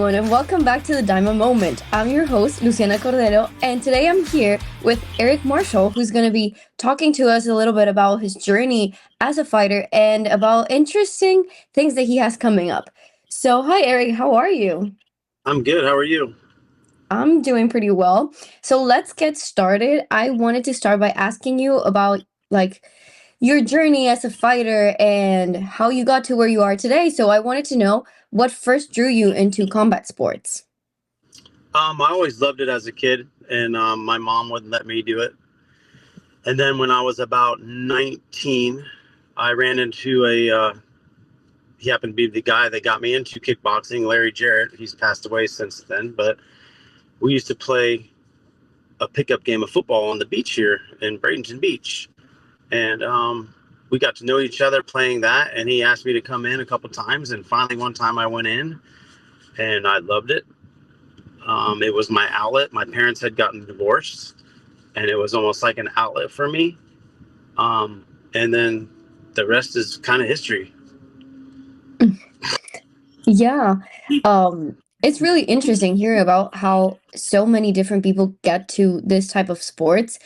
everyone, and welcome back to the Diamond Moment. I'm your host, Luciana Cordero, and today I'm here with Eric Marshall, who's going to be talking to us a little bit about his journey as a fighter and about interesting things that he has coming up. So, hi, Eric, how are you? I'm good. How are you? I'm doing pretty well. So, let's get started. I wanted to start by asking you about like your journey as a fighter and how you got to where you are today. So, I wanted to know what first drew you into combat sports. I always loved it as a kid, and my mom wouldn't let me do it. And then when I was about 19, I ran into he happened to be the guy that got me into kickboxing, Larry Jarrett. He's passed away since then, but we used to play a pickup game of football on the beach here in Bradenton Beach. And we got to know each other playing that, and he asked me to come in a couple times. And finally, one time I went in, and I loved it. It was my outlet. My parents had gotten divorced, and it was almost like an outlet for me. And then the rest is kind of history. Yeah. It's really interesting hearing about how so many different people get to this type of sports.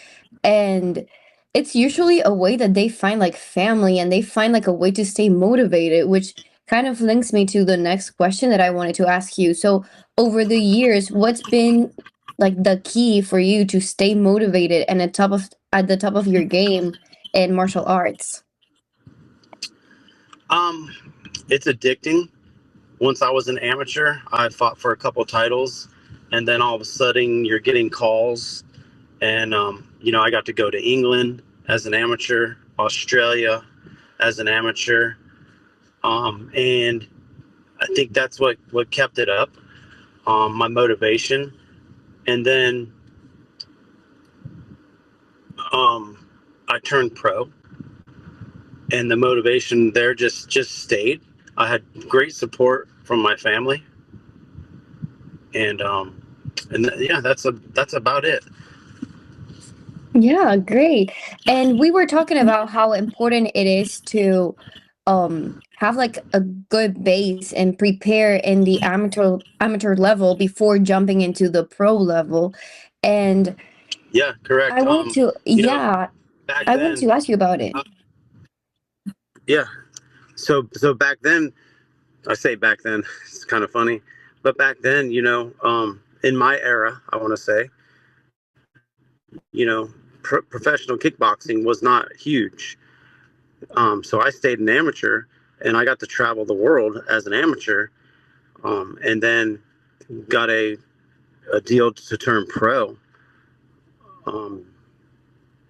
And it's usually a way that they find like family and they find like a way to stay motivated, which kind of links me to the next question that I wanted to ask you. So, over the years, what's been like the key for you to stay motivated and at the top of your game in martial arts? Um, it's addicting. Once I was an amateur, I fought for a couple titles, and then all of a sudden you're getting calls, and I got to go to England as an amateur, Australia as an amateur, and I think that's what kept it up, my motivation. And then I turned pro, and the motivation there just stayed. I had great support from my family, and yeah, that's about it. Yeah, great. And we were talking about how important it is to have like a good base and prepare in the amateur level before jumping into the pro level. And Yeah, correct. I wanted to You know, yeah, back I wanted then, to ask you about it. uh, yeah. So back then, I say back then, it's kind of funny, but back then, in my era, I want to say, you know, professional kickboxing was not huge. So I stayed an amateur, and I got to travel the world as an amateur, and then got a deal to turn pro. Um,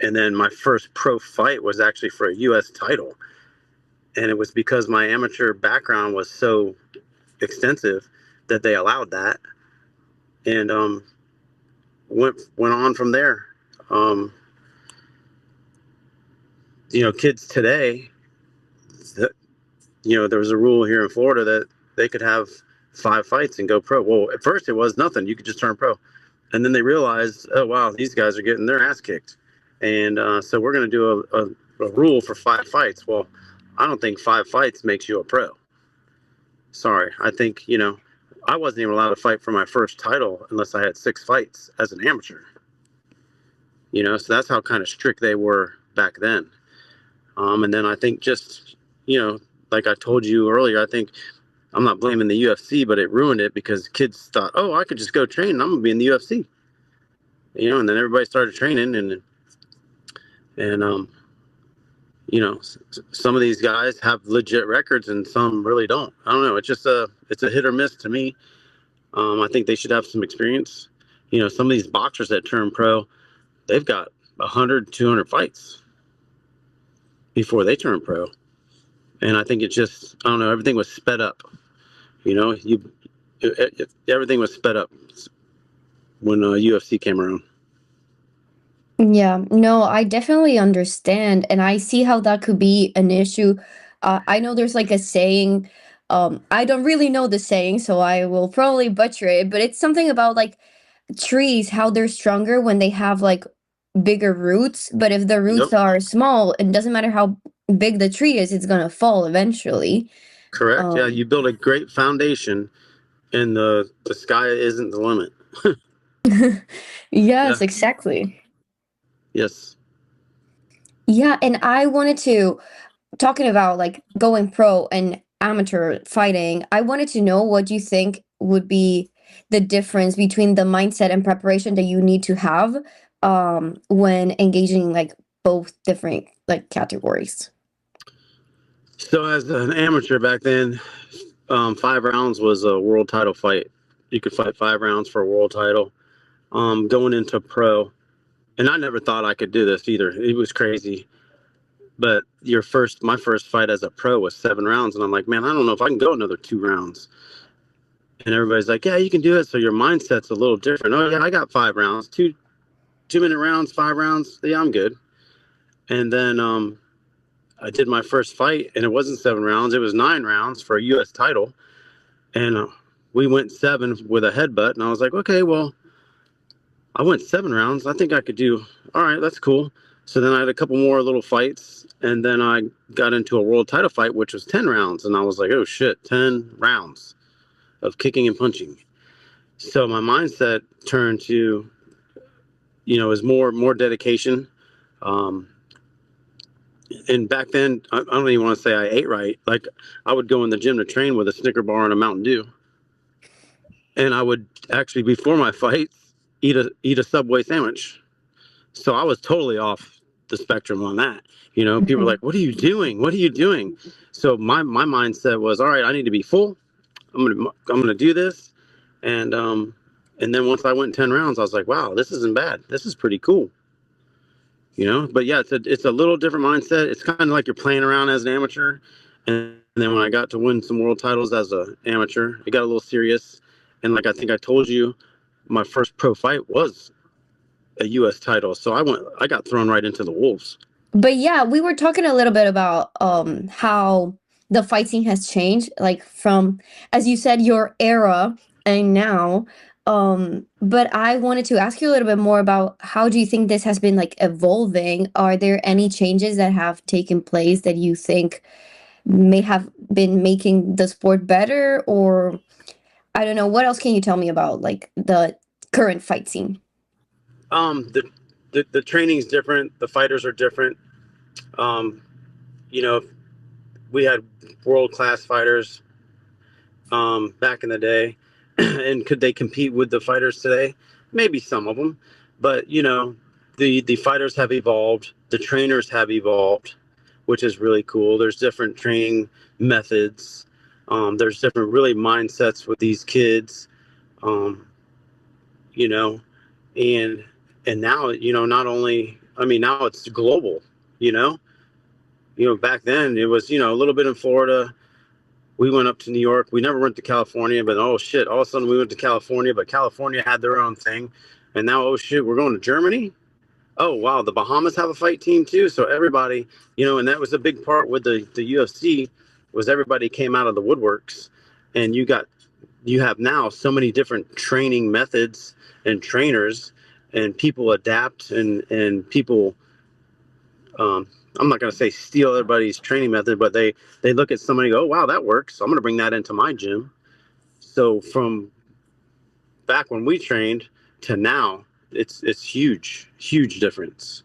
and then my first pro fight was actually for a U.S. title, and it was because my amateur background was so extensive that they allowed that, and went on from there. Um, Kids today, that there was a rule here in Florida that they could have 5 fights and go pro. Well, at first it was nothing; you could just turn pro, and then they realized, oh wow, these guys are getting their ass kicked, and so we're going to do a rule for 5 fights. Well, I don't think 5 fights makes you a pro. Sorry, I think I wasn't even allowed to fight for my first title unless I had 6 fights as an amateur. So that's how kind of strict they were back then. And then I think just like I told you earlier, I think I'm not blaming the UFC, but it ruined it because kids thought, oh, I could just go train and I'm gonna be in the UFC. And then everybody started training, and some of these guys have legit records and some really don't. I don't know. It's a hit or miss to me. I think they should have some experience. Some of these boxers that turn pro, they've got 100, 200 fights before they turn pro. And I think I don't know, everything was sped up. Everything was sped up when UFC came around. Yeah, no, I definitely understand, and I see how that could be an issue. I know there's like a saying, I don't really know the saying, so I will probably butcher it, but it's something about like trees, how they're stronger when they have like bigger roots, but if the Yep, roots are small, it doesn't matter how big the tree is, it's gonna fall eventually. correct. Yeah, Um, you build a great foundation and the sky isn't the limit. Yes, Yeah. exactly. Yes. Yeah, and I wanted to talking about like going pro and amateur fighting, I wanted to know what you think would be the difference between the mindset and preparation that you need to have when engaging like both different like categories. So as an amateur back then, 5 rounds was a world title fight. You could fight 5 rounds for a world title. Going into pro, and I never thought I could do this either. It was crazy. But my first fight as a pro was 7 rounds, and I'm like, man, I don't know if I can go another 2 rounds. And everybody's like, yeah, you can do it. So your mindset's a little different. Oh yeah, I got 5 rounds, 2 minute rounds, 5 rounds. Yeah, I'm good. And then I did my first fight, and it wasn't 7 rounds; it was 9 rounds for a U.S. title. And we went seven with a headbutt, and I was like, okay, well, I went 7 rounds. I think I could do. All right, that's cool. So then I had a couple more little fights, and then I got into a world title fight, which was 10 rounds, and I was like, oh shit, 10 rounds of kicking and punching. So my mindset turned to, is more dedication. Um, and back then, I don't even want to say I ate right. Like I would go in the gym to train with a Snicker bar and a Mountain Dew, and I would actually before my fights eat a Subway sandwich. So I was totally off the spectrum on that. People were Mhm. like, "What are you doing? What are you doing?" So my mindset was, "All right, I need to be full. I'm gonna do this," and and then once I went 10 rounds, I was like, "Wow, this isn't bad. This is pretty cool." But yeah, it's a little different mindset. It's kind of like you're playing around as an amateur, and then when I got to win some world titles as an amateur, it got a little serious. And like I think I told you, my first pro fight was a U.S. title, so I got thrown right into the wolves. But yeah, we were talking a little bit about how the fight scene has changed, like from as you said, your era and now. But I wanted to ask you a little bit more about how do you think this has been like evolving? Are there any changes that have taken place that you think may have been making the sport better? Or I don't know, what else can you tell me about like the current fight scene? The training's different. The fighters are different. Um, you know, we had world class fighters back in the day, and could they compete with the fighters today? Maybe some of them, but the fighters have evolved. The trainers have evolved, which is really cool. There's different training methods. There's different really mindsets with these kids. Um, you know, and now not only I mean now it's global. You know, back then it was a little bit in Florida. We went up to New York. We never went to California, but oh shit, all of a sudden we went to California, but California had their own thing. And now, oh shit, we're going to Germany. Oh wow, the Bahamas have a fight team too. So everybody, and that was a big part with the UFC was everybody came out of the woodworks, and you have now so many different training methods and trainers, and people adapt and people um, I'm not going to say steal everybody's training method, but they look at somebody and go, oh, wow, that works. So I'm going to bring that into my gym. So from back when we trained to now, it's huge difference.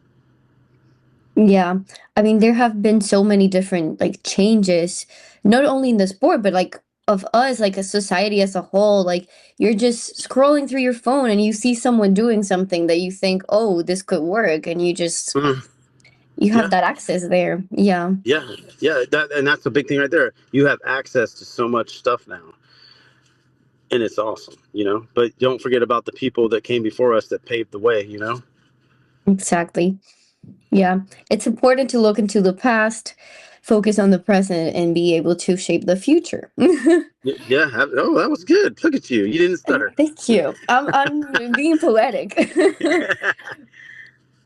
Yeah. I mean, there have been so many different like changes, not only in the sport, but like of us, like a society as a whole. Like you're just scrolling through your phone and you see someone doing something that you think, oh, this could work, and Mm, you have yeah, that access there. Yeah, yeah, yeah. That's the big thing right there. You have access to so much stuff now, and it's awesome. But don't forget about the people that came before us that paved the way. exactly. Yeah. It's important to look into the past, focus on the present, and be able to shape the future. Yeah. Oh, that was good. Look at you. You didn't stutter. Thank you. I'm being poetic.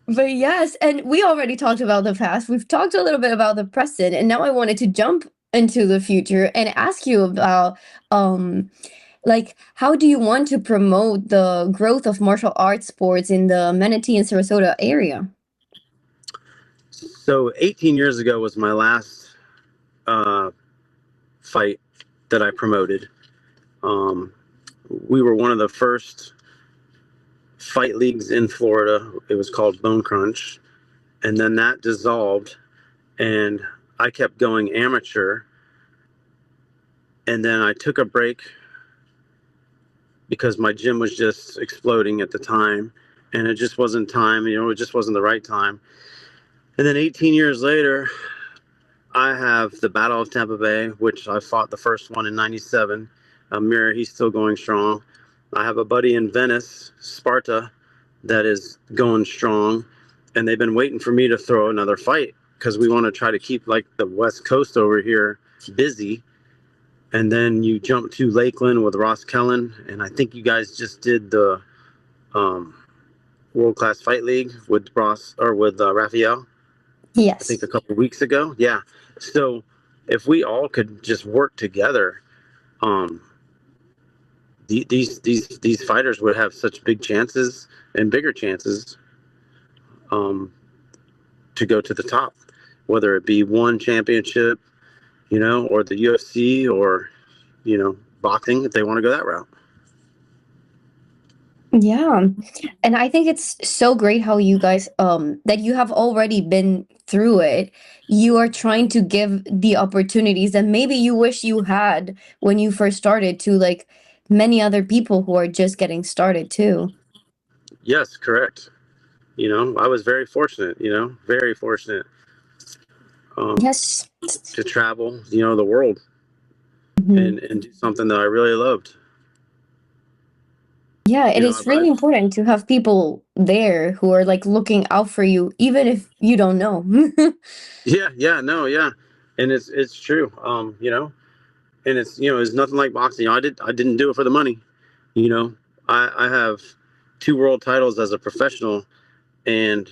But yes, and we already talked about the past. We've talked a little bit about the present, and now I wanted to jump into the future and ask you about um like how do you want to promote the growth of martial arts sports in the Manatee and Sarasota area? So 18 years ago was my last uh, fight that I promoted. we were one of the first fight leagues in Florida. It was called Bone Crunch, and then that dissolved, and I kept going amateur, and then I took a break because my gym was just exploding at the time, and it just wasn't time. It just wasn't the right time. And then 18 years later, I have the Battle of Tampa Bay, which I fought the first one in '97. Mirror, he's still going strong. I have a buddy in Venice, Sparta, that is going strong, and they've been waiting for me to throw another fight because we want to try to keep like the West Coast over here busy. And then you jump to Lakeland with Ross Kellen, and I think you guys just did the um, World Class Fight League with Ross or with Raphael. I think Yes. a couple of weeks ago. Yeah. So if we all could just work together, um, these fighters would have such big chances and bigger chances um, to go to the top, whether it be one championship, or the UFC or boxing if they want to go that route. Yeah. And I think it's so great how you guys that you have already been through it. You are trying to give the opportunities that maybe you wish you had when you first started to like many other people who are just getting started too. Yes, correct. I was very fortunate. Very fortunate um, Yes. to travel, the world Mhm. and do something that I really loved. Yeah, You it know, is really important to have people there who are like looking out for you, even if you don't know. yeah, yeah, no, yeah, and it's true. And it's nothing like boxing. I didn't do it for the money. You know, I have two world titles as a professional, and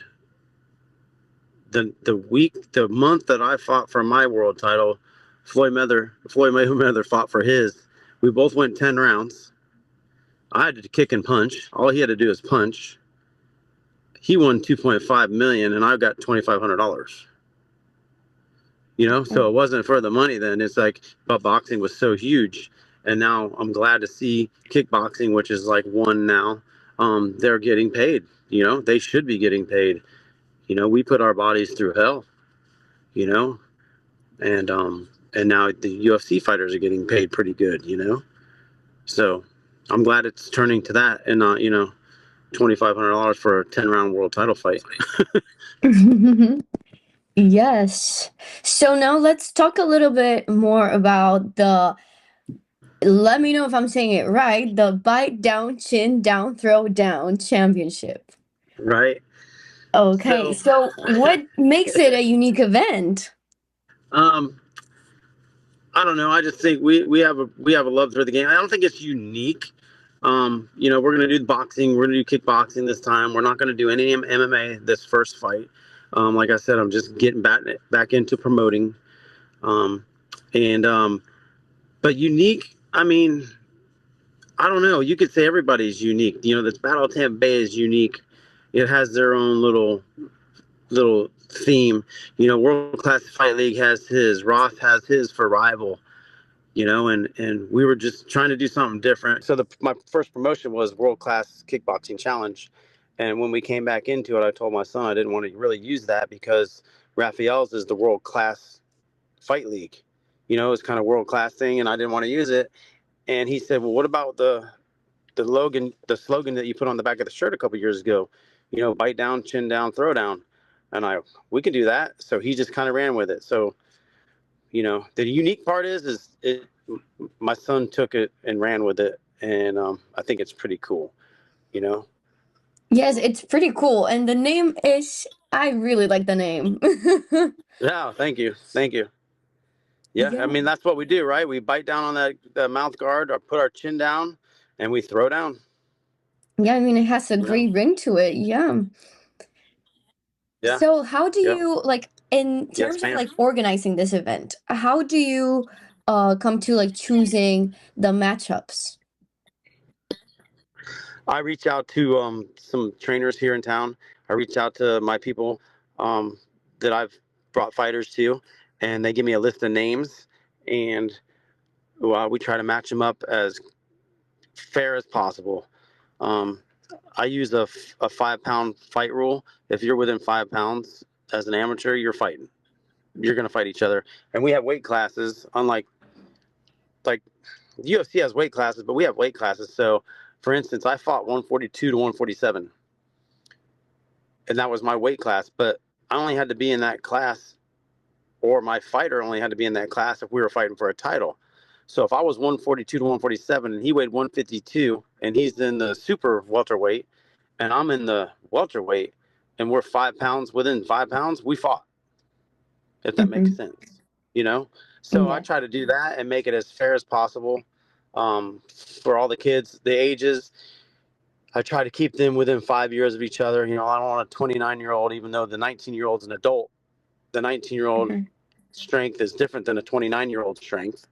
the month that I fought for my world title, Floyd Mayweather fought for his. We both went 10 rounds. I had to kick and punch. All he had to do is punch. He won 2.5 million, and I got $2,500. So it wasn't for the money then. It's like, but boxing was so huge. And now I'm glad to see kickboxing, which is like one now. They're getting paid. They should be getting paid. We put our bodies through hell, you know, and now the UFC fighters are getting paid pretty good. So I'm glad it's turning to that and not, $2,500 for a 10-round world title fight. Yes. So now let's talk a little bit more about let me know if I'm saying it right, the bite down, chin down, throw down championship. Right. Okay, So, so what makes it a unique event? um, I don't know. I just think we have a love for the game. I don't think it's unique. We're gonna do boxing. We're gonna do kickboxing this time. We're not gonna do any MMA this first fight. Like I said, I'm just getting back into promoting. Um, and but unique. I mean, I don't know. You could say everybody's unique. This Battle of Tampa Bay is unique. It has their own little theme. World Class Fight League has his. Roth has his for Rival. And we were just trying to do something different. So my first promotion was World Class Kickboxing Challenge, and when we came back into it, I told my son I didn't want to really use that because Raphael's is the World Class Fight League. It's kind of world class thing, and I didn't want to use it. And he said, "Well, what about the slogan that you put on the back of the shirt a couple years ago? Bite down, chin down, throw down." And we can do that. So he just kind of ran with it. So the unique part is it my son took it and ran with it, and I think it's pretty cool. You know. Yes, it's pretty cool. And the name is, I really like the name. Yeah. Thank you. Thank you. Yeah. I Yeah. mean, that's what we do, right? We bite down on that mouth guard, or put our chin down, and we throw down. Yeah, I mean, it has a You know. great ring to it. Yeah. Yeah. So how do Yep. you like in Yes, terms of ma'am. like organizing this event, how do you come to like choosing the matchups? I reach out to some trainers here in town. I reach out to my people um, that I've brought fighters to, and they give me a list of names, and we try to match them up as fair as possible. Um, I use a 5 pound fight rule. If you're within 5 pounds as an amateur, you're fighting. You're going to fight each other. And we have weight classes, unlike like UFC has weight classes, but we have weight classes. So, for instance, I fought 142 to 147, and that was my weight class. But I only had to be in that class, or my fighter only had to be in that class if we were fighting for a title. So if I was 142 to 147 and he weighed 152 and he's in the super welterweight and I'm in the welterweight and we're 5 pounds within 5 pounds, we fought, if that makes Hmm. sense, you know? So I Yeah. try to do that and make it as fair as possible um, for all the kids, the ages. I try to keep them within 5 years of each other. You know, I don't want a 29-year-old, even though the 19-year-old's an adult. The 19-year-old Hmm. strength is different than a 29-year-old strength,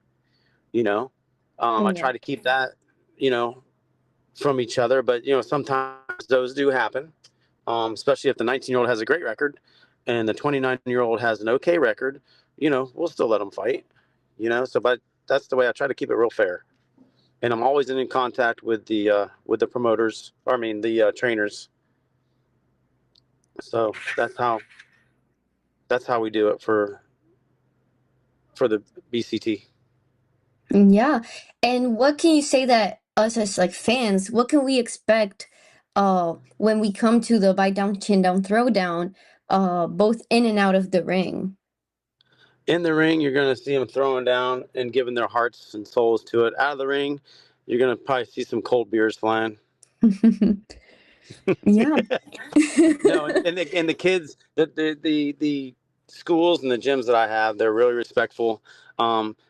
you know? I Yeah. try to keep that, you know, from each other, but, you know, sometimes those do happen, especially if the 19-year-old has a great record and the 29-year-old has an okay record, you know, we'll still let them fight, you know? So, but that's the way I try to keep it real fair. And I'm always in contact with the promoters, or I mean the trainers. So that's how we do it for the BCT. Yeah. And what can you say that us as like fans, what can we expect when we come to the bite down, chin down, throw down, both in and out of the ring? In the ring, you're going to see them throwing down and giving their hearts and souls to it. Out of the ring, you're going to probably see some cold beers flying. Yeah. No, and the kids, the schools and the gyms that I have, they're really respectful.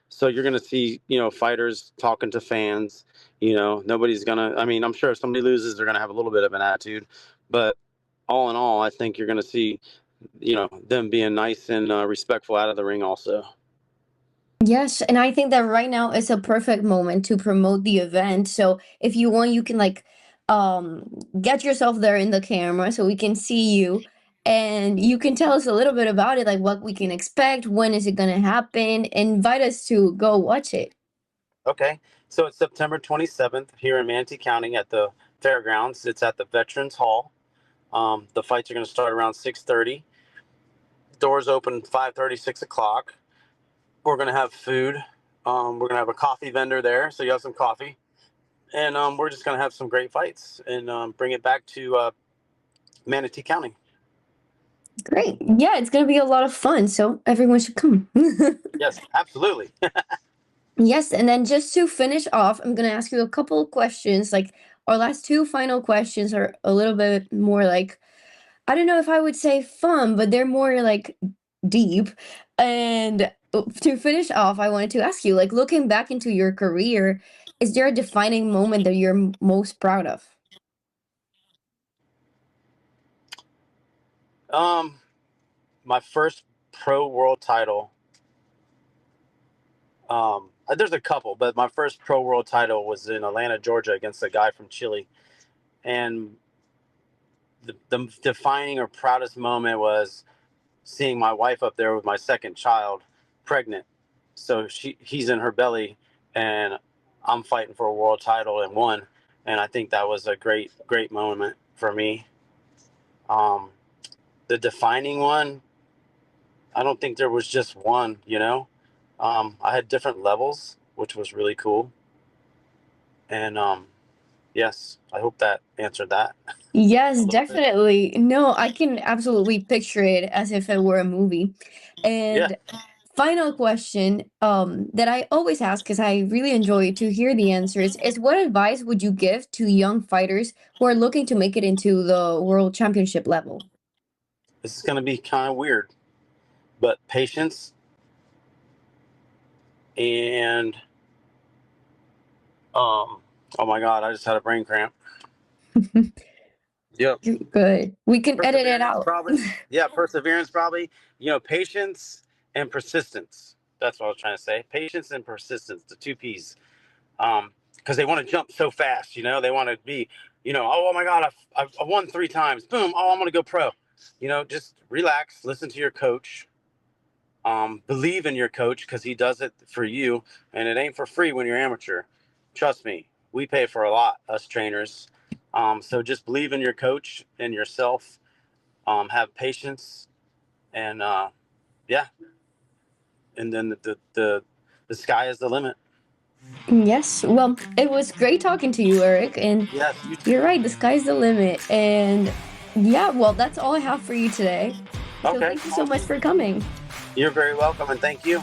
So you're gonna see, you know, fighters talking to fans. You know, nobody's gonna. I mean, I'm sure if somebody loses, they're gonna have a little bit of an attitude, but all in all, I think you're gonna see, you know, them being nice and respectful out of the ring also. Yes, and I think that right now is a perfect moment to promote the event. So if you want, you can like get yourself there in the camera so we can see you and you can tell us a little bit about it, like what we can expect, when is it gonna happen, invite us to go watch it. Okay, so it's September 27th here in Manatee County at the fairgrounds. It's at the Veterans Hall. The fights are going to start around 6:30. Doors open 5:30, 6 o'clock. We're going to have food. We're going to have a coffee vendor there, so you have some coffee. And we're just going to have some great fights and bring it back to Manatee County. Great. Yeah, it's gonna be a lot of fun, so everyone should come. Yes, absolutely. Yes, and then just to finish off, I'm gonna ask you a couple of questions. Like our last two final questions are a little bit more like I don't know if I would say fun, but they're more like deep. And to finish off, I wanted to ask you, like looking back into your career, is there a defining moment that you're most proud of? um, my first pro world title. There's a couple, but my first pro world title was in Atlanta, Georgia, against a guy from Chile. And the defining or proudest moment was seeing my wife up there with my second child, pregnant. So he's in her belly, and I'm fighting for a world title and won. And I think that was a great moment for me. Um, the defining one, I don't think there was just one. You know, I had different levels, which was really cool. And yes, I hope that answered that a Yes, little bit. definitely. No, I can absolutely picture it as if it were a movie. Yeah. And final question that I always ask because I really enjoy to hear the answers is what advice would you give to young fighters who are looking to make it into the world championship level? This is going to be kind of weird, but patience and oh my god, I just had a brain cramp. Yep. You're good. We can edit it Perseverance out. probably. Yeah, perseverance probably. You know, patience and persistence. That's what I was trying to say. Patience and persistence, the two P's. Because they want to jump so fast. You know, they want to be. You know, oh my God, I won 3 times. Boom. Oh, I'm gonna go pro. You know, just relax. Listen to your coach. Believe in your coach because he does it for you, and it ain't for free when you're amateur. Trust me, we pay for a lot, us trainers. So just believe in your coach and yourself. Have patience, and yeah, and then the sky is the limit. Yes. Well, it was great talking to you, Eric. And Yes, you you're too. right, the sky's the limit. And yeah, well, that's all I have for you today. So Okay, thank you so much awesome. for coming. You're very welcome, and thank you.